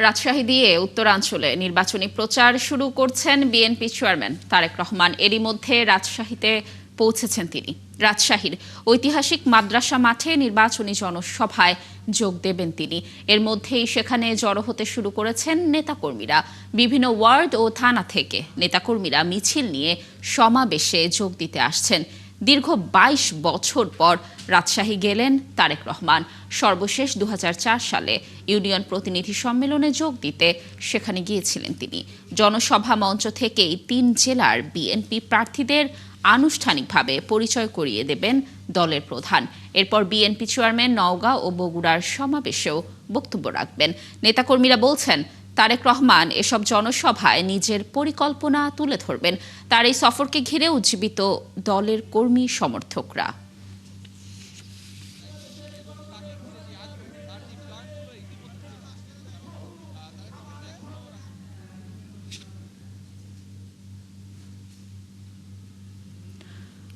রাজশাহী দিয়ে উত্তরাঞ্চলে নির্বাচনী প্রচার শুরু করছেন বিএনপি চেয়ারম্যান তারেক রহমান। এরই মধ্যে রাজশাহীতে পৌঁছেছেন তিনি। রাজশাহীর ঐতিহাসিক মাদ্রাসা মাঠে নির্বাচনী জনসভায় যোগ দেবেন তিনি। এর মধ্যেই সেখানে জড়ো হতে শুরু করেছেন নেতাকর্মীরা। বিভিন্ন ওয়ার্ড ও থানা থেকে নেতাকর্মীরা মিছিল নিয়ে সমাবেশে যোগ দিতে আসছেন। দীর্ঘ ২২ বছর পর রাজশাহী গেলেন তারেক রহমান। সর্বশেষ ২০০৪ সালে ইউনিয়ন প্রতিনিধি সম্মেলনে যোগ দিতে সেখানে গিয়েছিলেন তিনি। জনসভা মঞ্চ থেকেই ৩ জেলার বিএনপি প্রার্থীদের আনুষ্ঠানিকভাবে পরিচয় করিয়ে দেবেন দলের প্রধান। এরপর বিএনপি চেয়ারম্যান নওগাঁ ও বগুড়ার সমাবেশেও বক্তব্য রাখবেন। নেতাকর্মীরা বলছেন, তারেক রহমান এসব জনসভায় নিজের পরিকল্পনা তুলে ধরবেন। তার এই সফরকে ঘিরে উজ্জীবিত দলের কর্মী সমর্থকরা।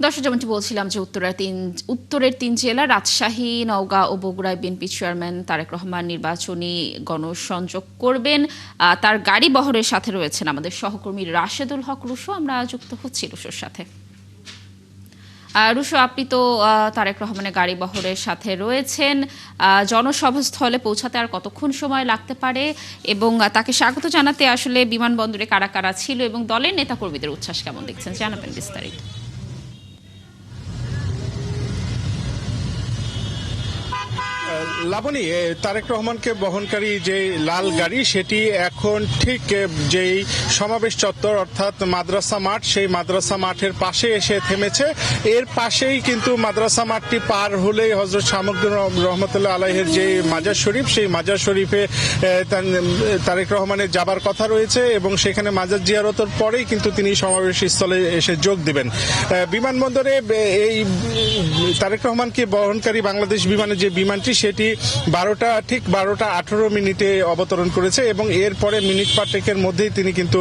দর্শক, যেমনটি বলছিলাম যে উত্তরের তিন জেলা রাজশাহী, নওগাঁ ও বগুড়ায় বিএনপি চেয়ারম্যান তারেক রহমান নির্বাচনী গণসংযোগ করবেন। তার গাড়ি বহরের সাথে রয়েছেন আমাদের সহকর্মী রাশেদুল হক রুশো। আমরা যুক্ত হচ্ছি রুশোর সাথে। রুশো, আপনি তো তারেক রহমানের গাড়ি বহরের সাথে রয়েছেন। জনসভাস্থলে পৌঁছাতে আর কতক্ষণ সময় লাগতে পারে এবং তাকে স্বাগত জানাতে আসলে বিমানবন্দরে কারা কারা ছিল এবং দলের নেতাকর্মীদের উচ্ছ্বাস কেমন দেখছেন, জানাবেন বিস্তারিত। লাবণী, তারেক রহমানকে বহনকারী যে লাল গাড়ি সেটি এখন ঠিক যেই সমাবেশ চত্বর অর্থাৎ মাদ্রাসা মাঠ, সেই মাদ্রাসা মাঠের পাশে এসে থেমেছে। এর পাশেই কিন্তু মাদ্রাসা মাঠটি পার হলেই হযরত শামুদ্দিন রহমতুল্লাহ আলাইহির যে মাজার শরীফ, সেই মাজার শরীফে তারেক রহমানের যাবার কথা রয়েছে এবং সেখানে মাজার জিয়ারতের পরেই কিন্তু তিনি সমাবেশ স্থলে এসে যোগ দিবেন। বিমানবন্দরে এই তারেক রহমানকে বহনকারী বাংলাদেশ বিমানের যে বিমানটি সেটি 12:18 অবতরণ করেছে এবং এরপরে মিনিট পাঁচেকের মধ্যেই তিনি কিন্তু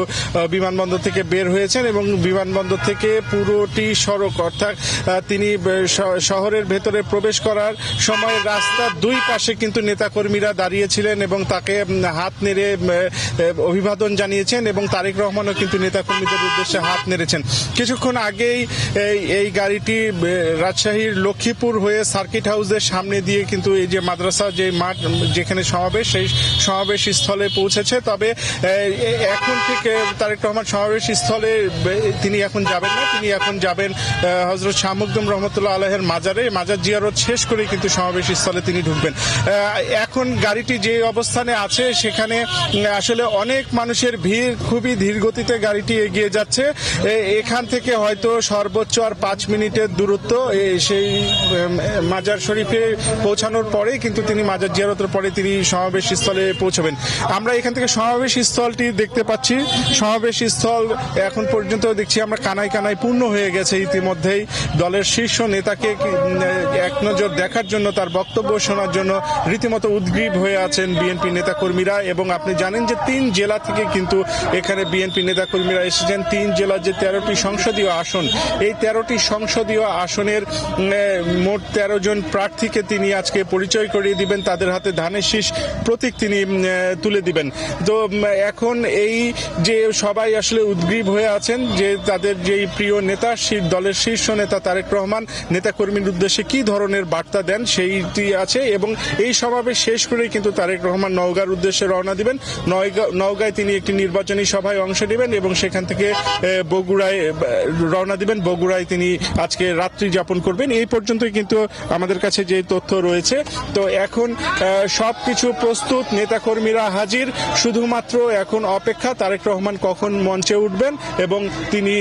বিমানবন্দর থেকে বের হয়েছেন এবং বিমানবন্দর থেকে পুরোটি সড়ক অর্থাৎ তিনি শহরের ভেতরে প্রবেশ করার সময় রাস্তার দুই পাশে কিন্তু নেতাকর্মীরা দাঁড়িয়েছিলেন এবং তাকে হাত নেড়ে অভিবাদন জানিয়েছেন এবং তারেক রহমানও কিন্তু নেতাকর্মীদের উদ্দেশ্যে হাত নেড়েছেন। কিছুক্ষণ আগেই এই গাড়িটি রাজশাহীর লক্ষ্মীপুর হয়ে সার্কিট হাউসের সামনে দিয়ে কিন্তু এই যে মাদ্রাসা যে মাঠ যেখানে সমাবেশ, সেই সমাবেশ স্থলে পৌঁছেছে। তবে এখন থেকে তারেক রহমান সমাবেশ স্থলে তিনি এখন যাবেন না, তিনি এখন যাবেন হযরত শামুদ্দিন রহমতুল্লাহ আলাইহির মাজারে। মাজার জিয়ারত শেষ করে কিন্তু সমাবেশ স্থলে তিনি ঢুকবেন। এখন গাড়িটি যে অবস্থানে আছে সেখানে আসলে অনেক মানুষের ভিড়, খুবই ধীর গতিতে গাড়িটি এগিয়ে যাচ্ছে। এখান থেকে হয়তো সর্বোচ্চ আর 5 মিনিটের দূরত্ব। সেই মাজার শরীফে পৌঁছানোর পরেই কিন্তু তিনি মাজার জিয়ারতের পরে তিনি সমাবেশ স্থলে পৌঁছবেন। আমরা এখান থেকে সমাবেশ স্থলটি দেখতে পাচ্ছি। সমাবেশ স্থল এখন পর্যন্ত দেখছি আমরা কানায় কানায় পূর্ণ হয়ে গেছে। ইতিমধ্যেই দলের শীর্ষ নেতাকে এক নজর দেখার জন্য, তার বক্তব্য শোনার জন্য রীতিমতো উদ্গ্রীব হয়ে আছেন বিএনপি নেতাকর্মীরা। এবং আপনি জানেন যে 3 জেলা থেকে কিন্তু এখানে বিএনপি নেতাকর্মীরা এসেছেন। 3 জেলার যে 13টি সংসদীয় আসন, এই 13টি সংসদীয় আসনের মোট 13 জন প্রার্থীকে তিনি আজকে পরিচয় করিয়ে দিবেন, তাদের হাতে ধানের শীষ প্রতীক তিনি তুলে দিবেন। তো এখন এই যে সবাই আসলে উদ্গ্রীব হয়ে আছেন যে তাদের যেই প্রিয় নেতা, দলের শীর্ষ নেতা তারেক রহমান নেতাকর্মীর উদ্দেশ্যে কি ধরনের বার্তা দেন সেইটি আছে। এবং এই সমাবেশ শেষ করেই কিন্তু তারেক রহমান নওগাঁর উদ্দেশ্যে রওনা দিবেন। নওগাঁয় তিনি একটি নির্বাচনী সভায় অংশ নেবেন এবং সেখান থেকে বগুড়ায় রওনা দিবেন। বগুড়ায় তিনি আজকে রাত্রি যাপন করবেন। এই পর্যন্তই কিন্তু আমাদের কাছে যে তথ্য রয়েছে। তো এখন সবকিছু প্রস্তুত, নেতাকর্মীরা হাজির, শুধুমাত্র এখন অপেক্ষা তারেক রহমান কখন মঞ্চে উঠবেন এবং তিনি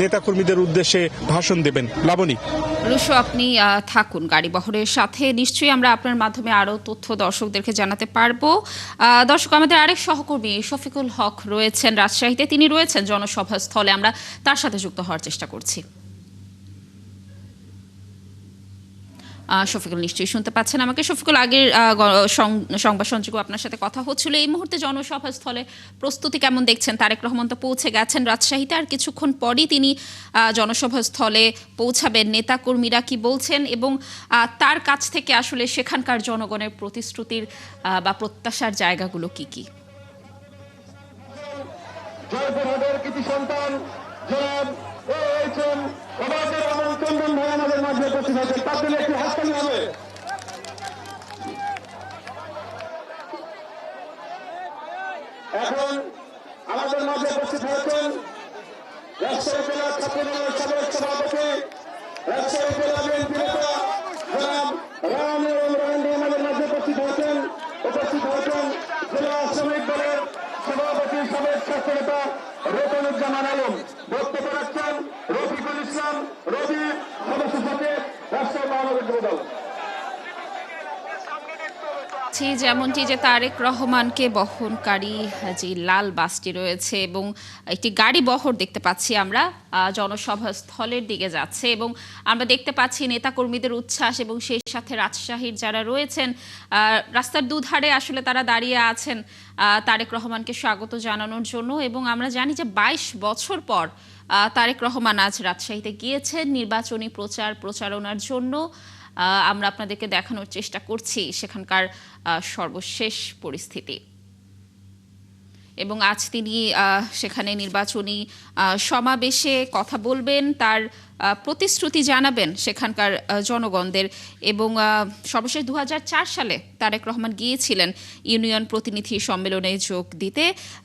নেতাকর্মীদের উদ্দেশ্যে ভাষণ দেবেন। লাবণী, রুশো, আপনি থাকুন গাড়ি বহরের সাথে। নিশ্চয়ই আমরা আপনার মাধ্যমে আরো তথ্য দর্শকদেরকে জানাতে পারবো। দর্শক, আমাদের আরেক সহকর্মী শফিকুল হক রয়েছেন রাজশাহীতে, তিনি রয়েছেন জনসভা স্থলে। আমরা তার সাথে যুক্ত হওয়ার চেষ্টা করছি। শফিকুল নিশ্চয়ই শুনতে পাচ্ছেন আমাকে। শফিকুল, আগের সংবাদ সংযোগ আপনার সাথে কথা হচ্ছিল। এই মুহূর্তে জনসভা স্থলে প্রস্তুতি কেমন দেখছেন? তারেক রহমান তো পৌঁছে গেছেন রাজশাহীতে, আর কিছুক্ষণ পরই তিনি জনসভা স্থলে পৌঁছাবেন। নেতাকর্মীরা কি বলছেন এবং তার কাছ থেকে আসলে সেখানকার জনগণের প্রতিশ্রুতির বা প্রত্যাশার জায়গাগুলো কি কি? এখন আমাদের মাঝে উপস্থিত হয়েছেন রাজশাহী জেলা ছাত্রদলের সাবেক সভাপতি, রাজশাহী জেলা বিএনপি নেতা জনাব রাম এবং রবীন্দ্র আমাদের মাঝে উপস্থিত হয়েছেন জেলা শ্রমিক দলের সভাপতি সাবেক ছাত্র নেতা রতনুজ্জামান আলম। বক্তব্য রাখছেন রফিকুল ইসলাম রবি, সদস্য সচিব, রাজশাহী মহানগর যুবদল। যেমনটি যে তারেক রহমানকে বহনকারী যে লাল বাসটি রয়েছে এবং একটি গাড়ি বহর দেখতে পাচ্ছি আমরা জনসভা স্থলের দিকে যাচ্ছে, এবং আমরা দেখতে পাচ্ছি নেতাকর্মীদের উচ্ছ্বাস এবং সেই সাথে রাজশাহীর যারা রয়েছেন রাস্তার দুধারে আসলে তারা দাঁড়িয়ে আছেন তারেক রহমানকে স্বাগত জানানোর জন্য। এবং আমরা জানি যে 22 বছর পর তারেক রহমান আজ রাজশাহীতে গিয়েছেন নির্বাচনী প্রচারণার জন্য। আমরা আপনাদেরকে দেখানোর চেষ্টা করছি সেখানকার সর্বশেষ পরিস্থিতি, এবং আজ তিনি সেখানে নির্বাচনী সমাবেশে কথা বলবেন, তার প্রতিশ্রুতি জানাবেন সেখানকার জনগণদের। এবং সর্বশেষ 2004 সালে তারেক রহমান গিয়েছিলেন ইউনিয়ন প্রতিনিধি সম্মেলনে যোগ দিতে।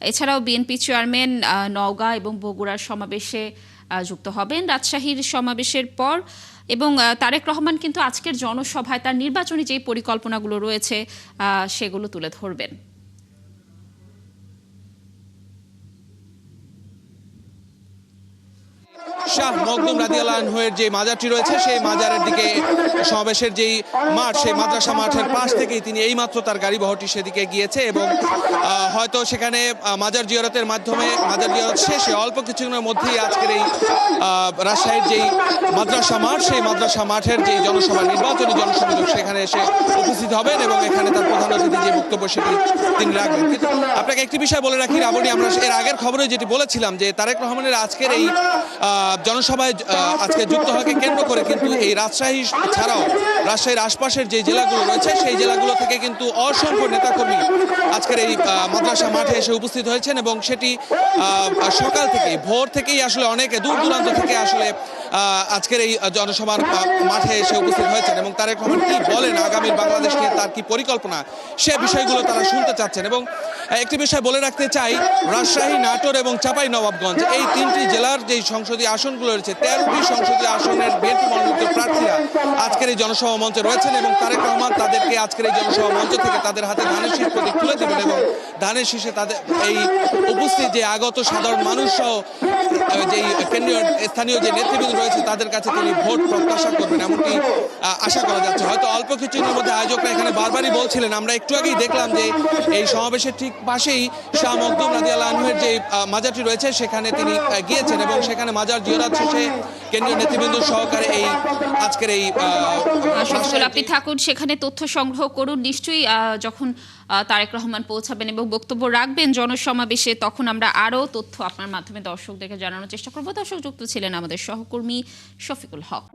এছাড়াও বিএনপি চেয়ারম্যান নওগাঁ এবং বগুড়ার সমাবেশে যুক্ত হবেন রাজশাহীর সমাবেশের পর। এবং তারেক রহমান কিন্তু আজকের জনসভায় তার নির্বাচনী যে পরিকল্পনাগুলো রয়েছে সেগুলো তুলে ধরবেন। শাহ মখদুম রাদিয়াল্লাহু আনহুর যে মাজারটি রয়েছে সেই মাজারের দিকে সমাবেশের যেই মাঠ, সেই মাদ্রাসা মাঠের পাশ থেকেই তিনি এইমাত্র তার গাড়ি বহরটি সেদিকে গিয়েছে, এবং হয়তো সেখানে মাজার জিয়ারতের মাধ্যমে মাজার জিয়ারত শেষে অল্প কিছুদিনের মধ্যেই আজকের এই রাজশাহীর যেই মাদ্রাসা মাঠ, সেই মাদ্রাসা মাঠের যেই জনসভা, নির্বাচনী জনসংযোগ, সেখানে এসে উপস্থিত হবেন এবং এখানে তার প্রধান অতিথি যে বক্তব্য সেটি তিনি রাখবেন। কিন্তু আপনাকে একটি বিষয় বলে রাখি রাবণী, আমরা এর আগের খবরে যেটি বলেছিলাম যে তারেক রহমানের আজকের এই জনসভায় আজকে যুক্ত হওয়াকে কেন্দ্র করে কিন্তু এই রাজশাহী ছাড়াও রাজশাহীর আশপাশের যে জেলাগুলো রয়েছে সেই জেলাগুলো থেকে কিন্তু অসংখ্য নেতাকর্মী আজকের এই মাদ্রাসা মাঠে এসে উপস্থিত হয়েছেন, এবং সেটি সকাল থেকেই ভোর থেকেই আসলে অনেকে দূর দূরান্ত থেকে আসলে আজকের এই জনসভার মাঠে এসে উপস্থিত হয়েছেন। এবং তারেক রহমান কি বলেন আগামীর বাংলাদেশ নিয়ে, তার কি পরিকল্পনা, সে বিষয়গুলো তারা শুনতে চাচ্ছেন। এবং একটি বিষয় বলে রাখতে চাই, রাজশাহী, নাটোর এবং চাঁপাইনবাবগঞ্জ এই 3টি জেলার যে সংসদীয় আসনগুলো রয়েছে, 13টি সংসদীয় আসনের বিএনপি মনোনীত প্রার্থীরা আজকের এই জনসভা মঞ্চে রয়েছেন, এবং তারেক রহমান তাদেরকে আজকের এই জনসভা মঞ্চ থেকে তাদের হাতে ধানের শীষ প্রতীক তুলে দেবেন, এবং ধানের শীষে তাদের এই উপস্থিত যে আগত সাধারণ মানুষ সহ যে কেন্দ্রীয় স্থানীয় যে নেতৃবৃন্দ রয়েছে তাদের কাছে তিনি ভোট প্রত্যাশা করবেন, এমনটি আশা করা যাচ্ছে। হয়তো অল্প কিছুদিনের মধ্যে আয়োজকরা এখানে বারবারই বলছিলেন, আমরা একটু আগেই দেখলাম যে এই সমাবেশের ঠিক পাশেই শাহ মখদুম রাদিয়াল্লাহু আনহুর যে মাজারটি রয়েছে সেখানে তিনি গিয়েছেন, এবং সেখানে মাজার জিয়ারত শেষে কেন্দ্রীয় নেতৃবৃন্দ সহকারে এই আজকের এই আপনি থাকুন সেখানে, তথ্য সংগ্রহ করুন। নিশ্চয়ই যখন তারেক রহমান পৌঁছাবেন এবং বক্তব্য রাখবেন জনসমাবেশে, তখন আমরা আরও তথ্য আপনার মাধ্যমে দর্শকদেরকে জানানোর চেষ্টা করব। দর্শক যুক্ত ছিলেন আমাদের সহকর্মী শফিকুল হক।